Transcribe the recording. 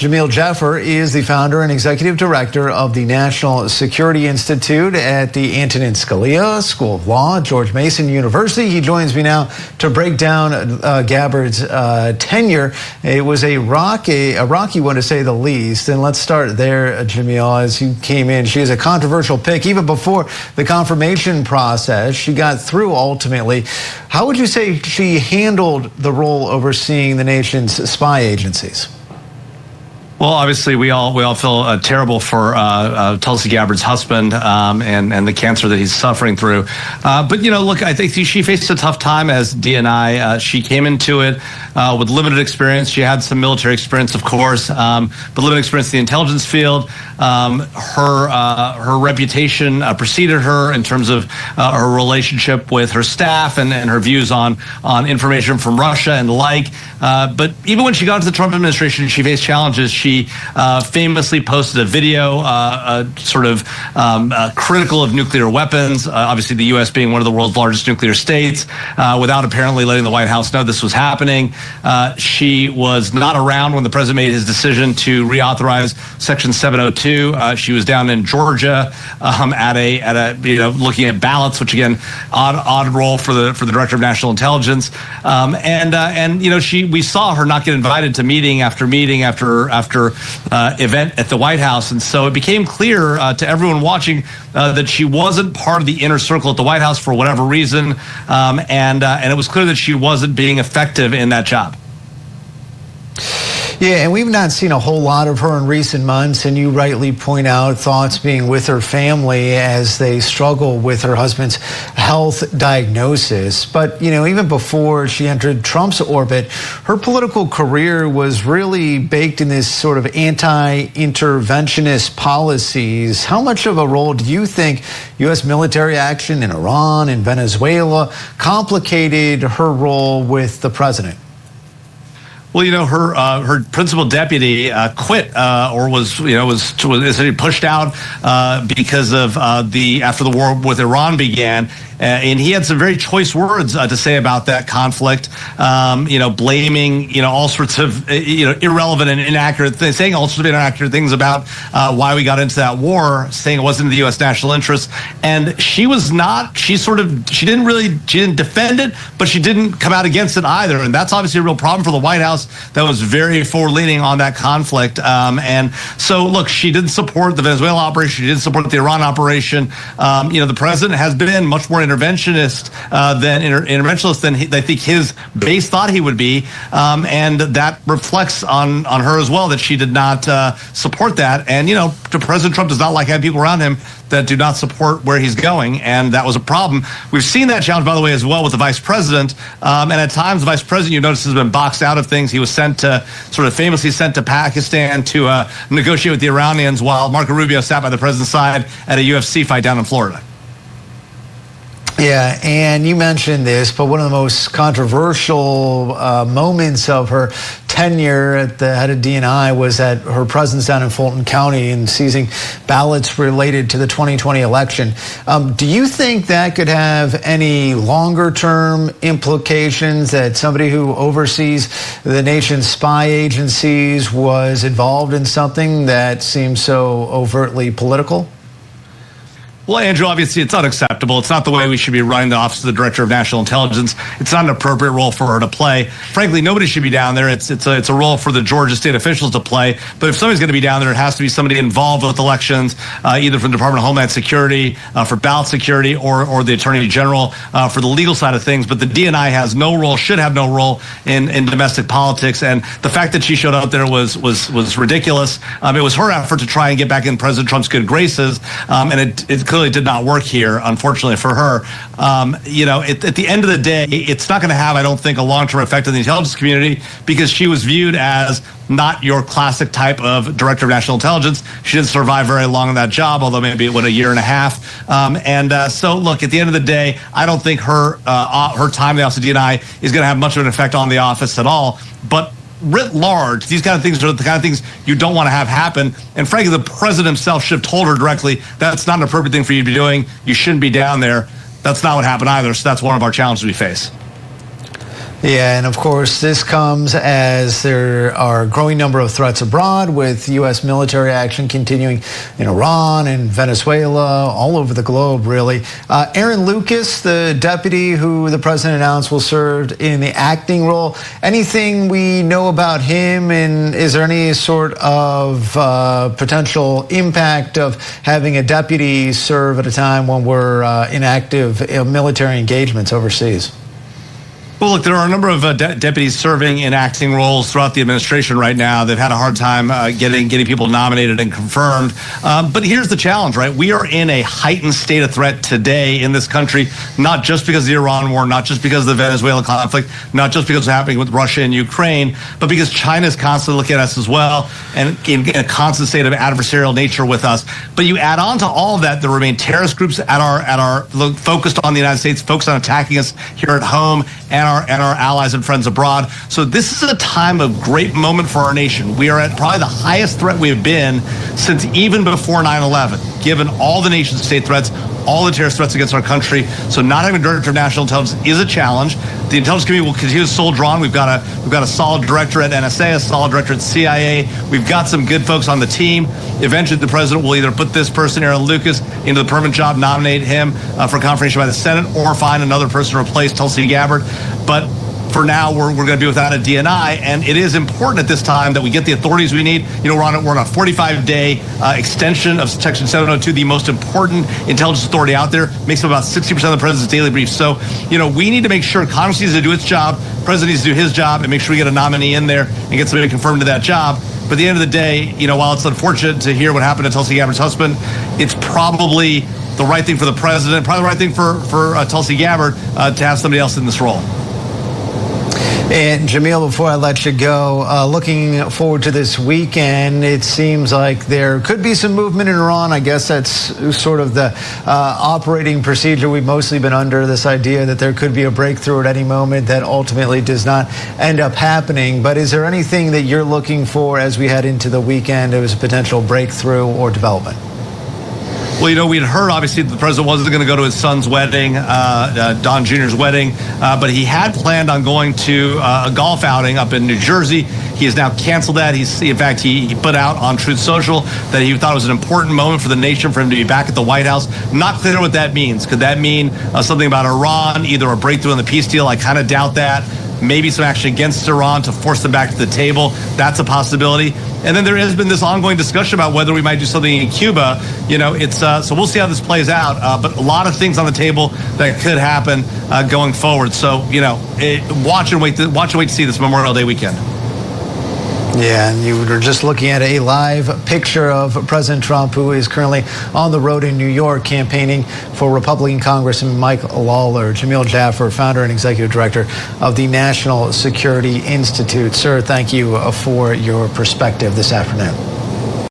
Jamil Jaffer is the founder and executive director of the National Security Institute at the Antonin Scalia School of Law, George Mason University. He joins me now to break down Gabbard's tenure. It was a rocky one, to say the least. And let's start there, Jamil. As you came in, she is a controversial pick. Even before the confirmation process, she got through ultimately. How would you say she handled the role overseeing the nation's spy agencies? Well, obviously, we all feel terrible for Tulsi Gabbard's husband and the cancer that he's suffering through. But, you know, look, I think she faced a tough time as DNI. She came into it with limited experience. She had some military experience, of course, but limited experience in the intelligence field. Her reputation preceded her in terms of her relationship with her staff and her views on information from Russia and the like. But even when she got into the Trump administration, she faced challenges. She famously posted a video critical of nuclear weapons, obviously the U.S. being one of the world's largest nuclear states, without apparently letting the White House know this was happening. She was not around when the president made his decision to reauthorize Section 702. She was down in Georgia looking at ballots, which again, odd role for the director of national intelligence. We saw her not get invited to meeting after event at the White House, and so it became clear to everyone watching that she wasn't part of the inner circle at the White House for whatever reason, and it was clear that she wasn't being effective in that job. Yeah, and we've not seen a whole lot of her in recent months, and you rightly point out thoughts being with her family as they struggle with her husband's health diagnosis. But, you know, even before she entered Trump's orbit, her political career was really baked in this sort of anti-interventionist policies. How much of a role do you think U.S. military action in Iran and Venezuela complicated her role with the president? Well, you know, her principal deputy quit or was essentially pushed out because of after the war with Iran began. And he had some very choice words to say about that conflict, blaming, all sorts of, irrelevant and inaccurate things, saying all sorts of inaccurate things about why we got into that war, saying it wasn't in the U.S. national interest. And she didn't defend it, but she didn't come out against it either. And that's obviously a real problem for the White House that was very forward-leaning on that conflict. And so, look, she didn't support the Venezuela operation. She didn't support the Iran operation. The president has been much more interventionist than I think his base thought he would be, and that reflects on her as well, that she did not support that. And President Trump does not like having people around him that do not support where he's going, and that was a problem. We've seen that challenge, by the way, as well with the vice president, and at times the vice president, you notice, has been boxed out of things. He was famously sent to Pakistan to negotiate with the Iranians, while Marco Rubio sat by the president's side at a UFC fight down in Florida. Yeah, and you mentioned this, but one of the most controversial moments of her tenure at the head of DNI was at her presence down in Fulton County and seizing ballots related to the 2020 election. Do you think that could have any longer-term implications, that somebody who oversees the nation's spy agencies was involved in something that seems so overtly political? Well, Andrew, obviously it's unacceptable. It's not the way we should be running the Office of the Director of National Intelligence. It's not an appropriate role for her to play. Frankly, nobody should be down there. It's a role for the Georgia state officials to play. But if somebody's going to be down there, it has to be somebody involved with elections, either from the Department of Homeland Security for ballot security, or the Attorney General for the legal side of things. But the DNI has no role, should have no role in domestic politics. And the fact that she showed up there was ridiculous. It was her effort to try and get back in President Trump's good graces, and it clearly did not work here, unfortunately for her. At the end of the day, it's not going to have, I don't think, a long-term effect on the intelligence community, because she was viewed as not your classic type of director of national intelligence. She didn't survive very long in that job, although maybe it went a year and a half. So, look, at the end of the day, I don't think her time in the Office of DNI is going to have much of an effect on the office at all. But writ large, these kind of things are the kind of things you don't want to have happen. And frankly, the president himself should have told her directly, that's not an appropriate thing for you to be doing. You shouldn't be down there. That's not what happened either. So that's one of our challenges we face. Yeah, and of course, this comes as there are a growing number of threats abroad, with U.S. military action continuing in Iran and Venezuela, all over the globe, really. Aaron Lucas, the deputy who the president announced will serve in the acting role, anything we know about him, and is there any sort of potential impact of having a deputy serve at a time when we're in active military engagements overseas? Well, look, there are a number of deputies serving in acting roles throughout the administration right now. They've had a hard time getting people nominated and confirmed. But here's the challenge, right? We are in a heightened state of threat today in this country, not just because of the Iran war, not just because of the Venezuela conflict, not just because of what's happening with Russia and Ukraine, but because China is constantly looking at us as well and in a constant state of adversarial nature with us. But you add on to all of that, there remain terrorist groups focused on the United States, focused on attacking us here at home and our allies and friends abroad. So this is a time of great moment for our nation. We are at probably the highest threat we have been since even before 9/11, given all the nation state threats, all the terrorist threats against our country. So not having a director of national intelligence is a challenge. The intelligence community will continue to soldier on. We've got a solid director at NSA, a solid director at CIA. We've got some good folks on the team. Eventually, the president will either put this person, Aaron Lucas, into the permanent job, nominate him for confirmation by the Senate, or find another person to replace Tulsi Gabbard. But for now, we're going to be without a DNI, and it is important at this time that we get the authorities we need. You know, we're on a 45-day extension of Section 702, the most important intelligence authority out there. Makes up about 60% of the president's daily briefs. So, you know, we need to make sure Congress needs to do its job, the president needs to do his job, and make sure we get a nominee in there and get somebody confirmed to that job. But at the end of the day, you know, while it's unfortunate to hear what happened to Tulsi Gabbard's husband, it's probably the right thing for the president, probably the right thing for Tulsi Gabbard to have somebody else in this role. And Jamil, before I let you go, looking forward to this weekend, it seems like there could be some movement in Iran. I guess that's sort of the operating procedure we've mostly been under, this idea that there could be a breakthrough at any moment that ultimately does not end up happening. But is there anything that you're looking for as we head into the weekend as a potential breakthrough or development? Well, you know, we'd heard, obviously, that the president wasn't going to go to his son's wedding, Don Jr.'s wedding, but he had planned on going to a golf outing up in New Jersey. He has now canceled that. In fact, he put out on Truth Social that he thought it was an important moment for the nation for him to be back at the White House. Not clear what that means. Could that mean something about Iran, either a breakthrough in the peace deal? I kind of doubt that. Maybe some action against Iran to force them back to the table. That's a possibility. And then there has been this ongoing discussion about whether we might do something in Cuba. You know, it's so we'll see how this plays out. But a lot of things on the table that could happen going forward. So, you know, watch and wait to see this Memorial Day weekend. Yeah, and you were just looking at a live picture of President Trump, who is currently on the road in New York campaigning for Republican Congressman Mike Lawler. Jamil Jaffer, founder and executive director of the National Security Institute. Sir, thank you for your perspective this afternoon.